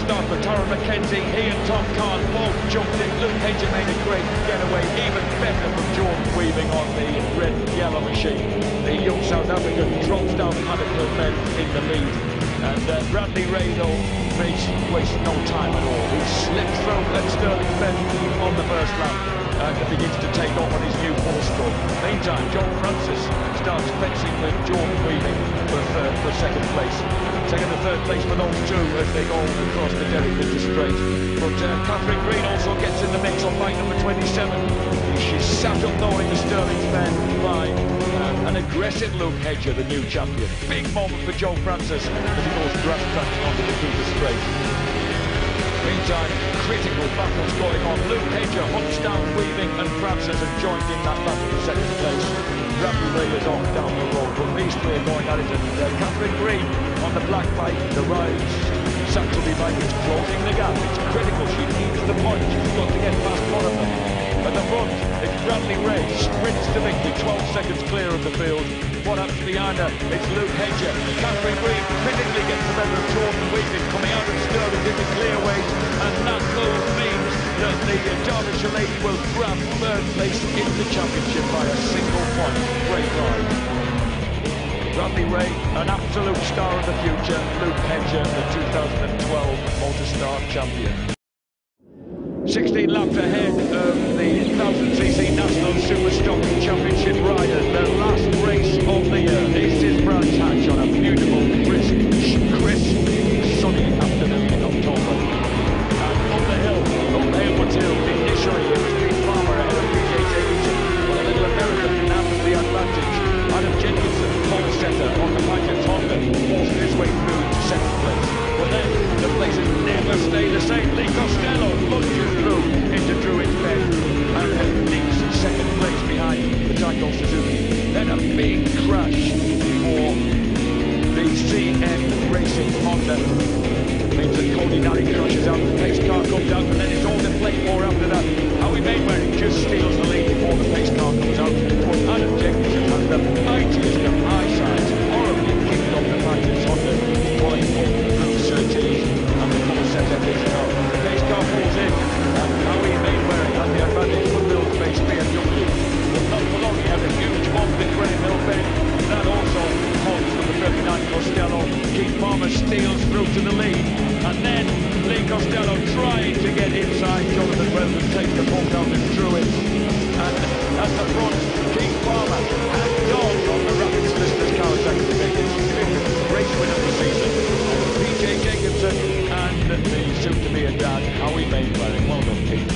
start for Tara McKenzie. He and Tom Kahn both jumped in. Luke Hedger made a great getaway, even better from Jordan Weaving on the red and yellow machine. The young South African drops down Paddock men in the lead. And Bradley Ray, though, wastes no time at all. He slips through at Sterling Fenn on the first lap and begins to take off on his new four-stroke. Meantime, John Francis starts fencing with Jordan Weaving for second place. Second and third place for those two as they go across the Derek Winter Straight. But Catherine Green also gets in the mix on bike number 27. She's sat up though in the Sterling Fenn by an aggressive Luke Hedger, the new champion. Big moment for Joe Francis as he goes grass tracking onto the Cooper Straight. Meantime, critical battles going on. Luke Hedger hunts down Weaving and Francis have joined in that battle for second place. Bradley Ray is off down the road, but these three are going at it. And Catherine Green on the black bike, the Rise Saxony bike is closing the gap. It's critical. She needs the point. She's got to get past one of them. At the front, it's Bradley Ray, sprints to victory, 12 seconds clear of the field. What happens behind her? It's Luke Hedger. Catherine Green critically gets the better of Jordan Weaving, coming out of Sterling in the clearways, and that move means that the Derbyshire lady will grab third place in the championship by a single point. Great ride. Bradley Ray, an absolute star of the future. Luke Hedger, the 2012 Motostar champion. 16 laps ahead of the 1000cc National Superstock Championship riders, their last race of the year. This is Brands Hatch on a beautiful, crisp, sunny afternoon in October. And on the hill, initially it was Keith Palmer ahead of PJ Davidson, but a little American can have the advantage. Adam Jenkinson, pole setter on the Packard Honda, forcing his way through to second place. But then the places never stay the same. Lee Costello lunges through into Druids Bend and leaves second place behind the Taiko Suzuki. Then a big crash for the CN Racing Honda. Means that Cody Nally crashes out, the pace car comes out, and then it's all the plate war after that. Howie Mainwaring just steals the lead before the pace car comes out. But Adam Jenkinson has the mightiest of eyesight, horribly kicked off the Packard Honda, falling through Surtees and the full set of his car. The pace car pulls in, and Howie Mainwaring had the advantage for Mills-based BMW. But not for long, he had a huge bomb to Graham Milbend. That also holds from the 39 Costello. Keith Palmer steals through to the lead, and then Lee Costello trying to get inside. Jonathan Weldon takes the ball down to Druids, and at the front, Keith Palmer hangs on the Rapids Listeners Kawasaki to make his fifth race win of the season. PJ Jacobson and the soon-to-be a dad, Howie Mainwaring. Well done, Keith.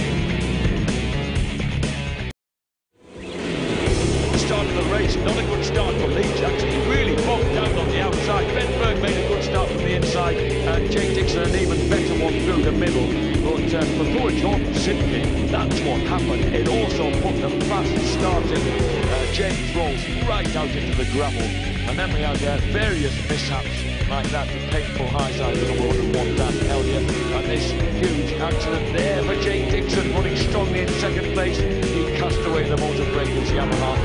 Start of the race, not a good start for Lee Jackson. He really bogged down on the outside. Ben Berg made a good start from the inside, and Jake Dixon an even better one through the middle. But for poor Jordan Simpkin, that's what happened. It also put the fast starting James Rolls right out into the gravel. And then we had various mishaps like that, the painful high side of the world and one Dan Elliott. And this huge accident there for Jake Dixon, running strongly in second place. He cast away the motor breakers Yamaha.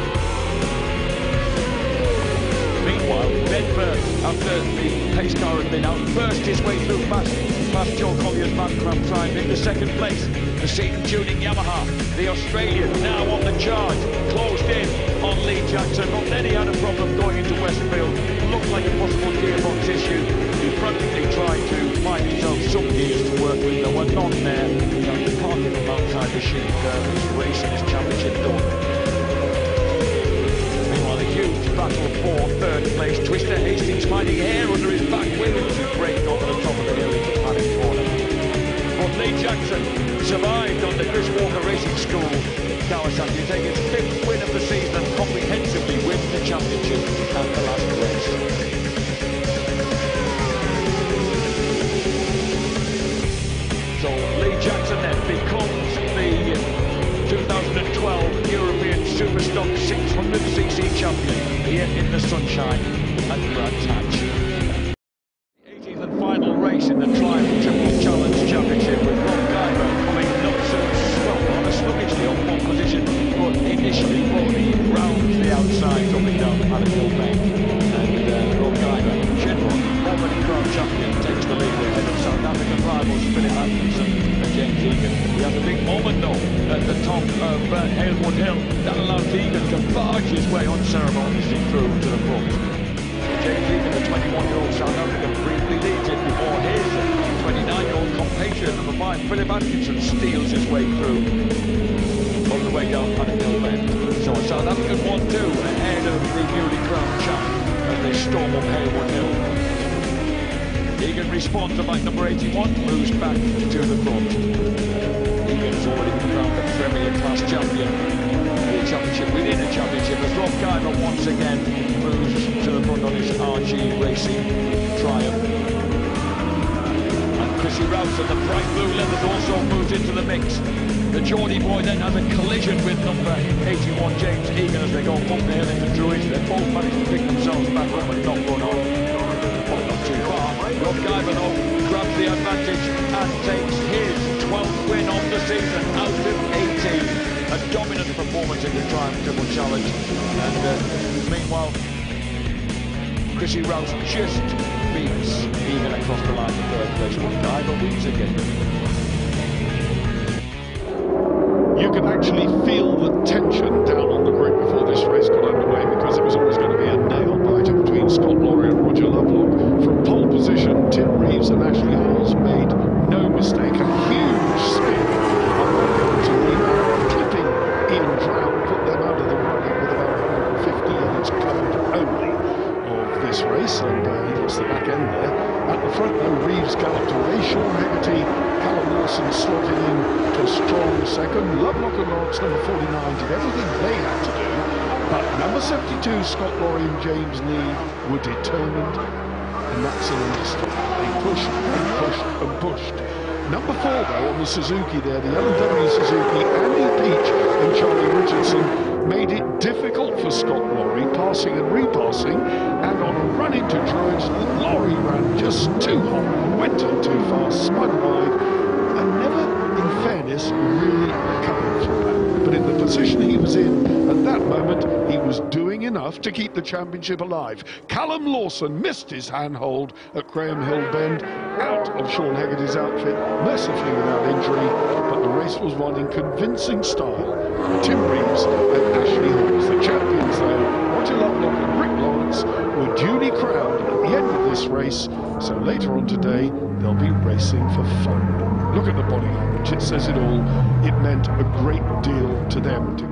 Meanwhile, Ben Berg, after the pace car had been out, burst his way through past Joe Collier's Mancraft Triumph into second place. The Seaton Tuning Yamaha, the Australian, now on the charge, closed in on Lee Jackson, but then he had a problem going into Westfield. Looked like a possible gearbox issue. He frantically tried to find himself some gears to work with. There were none there. He had to park him outside the sheet. He's racing his championship done. Huge battle for third place. Twister Hastings finding air under his back wheel as he braked over the top of the hill into Paddock Corner. But Lee Jackson survived on the Chris Walker Racing School Kawasaki to take his fifth win of the season and comprehensively win the championship at the last race. So Lee Jackson then becomes the 2012 European Superstock 600cc champion here in the sunshine at Brands Hatch. The 18th and final race in the Triumph Triple Challenge Championship with Rob Guyver coming not so on a sluggishly on one position, but initially Bodie rounds the outside coming down the Paddock Bank. And Rob Guyver, general Albany Crown champion, takes the lead ahead of South African rivals edge his way unceremoniously through to the front. James Egan, the 21-year-old South African, briefly leads it before his 29-year-old compatriot, number 5, Philip Atkinson, steals his way through on the way down Paddock Hill Bend. So a South African 1-2 ahead of the newly crowned champ as they storm up Haywood Hill. Egan responds to bike number 81, moves back to the front. Egan has already been crowned the Premier Class champion, a championship within a championship, as Rob Guyver once again moves to the front on his RG Racing Triumph. And Chrissy Rouse and the bright blue leathers also moves into the mix. The Geordie boy then has a collision with number 81 James Egan as they go up the hill into Druids. They both manage to pick themselves back up and not run on. Not too far. Rob Guyver though grabs the advantage and takes his 12th win of the season out of 18. A dominant performance in the Triumph Triple Challenge. And meanwhile, Chrissy Rouse just beats Egan across the line in third place. But Guyver wins again. You could actually feel the tension down on the grid before this race got underway, because it was always going to be a nail-biter between Scott Lawrie and Roger Lovelock. From pole position, Tim Reeves and Ashley Hawes made no mistake. A huge spin on the Hamilton rebound, clipping Ian Brown, put them out of the running with about 150 yards covered only of this race, and he lost the back end there. At the front, though, Reeves galloped away. Sean Hegarty, Callum Lawson slotted in to a strong second. Lovelock and Lawrence, number 49, did everything they had to do, but number 72, Scott Lawrie and James Lee were determined, and that's an understatement. They pushed and pushed and pushed. Number 4, though, on the Suzuki there, the L&W Suzuki, Andy Peach and Charlie Richardson made it difficult for Scott Lawrie, passing and repassing, and on a run into Druids, Lawrie ran just too hot, went in too fast, spun wide, and never, in fairness, really recovered from that. But in the position he was in at that moment, he was doing enough to keep the championship alive. Callum Lawson missed his handhold at Graham Hill Bend, out of Sean Hegarty's outfit, mercifully without injury, but the race was won in convincing style. Tim Reeves and Ashley Hawes, the champions though, Roger Lovelock and Rick Lawrence, were duly crowned at the end of this race, so later on today they'll be racing for fun. Look at the body language, it says it all. It meant a great deal to them to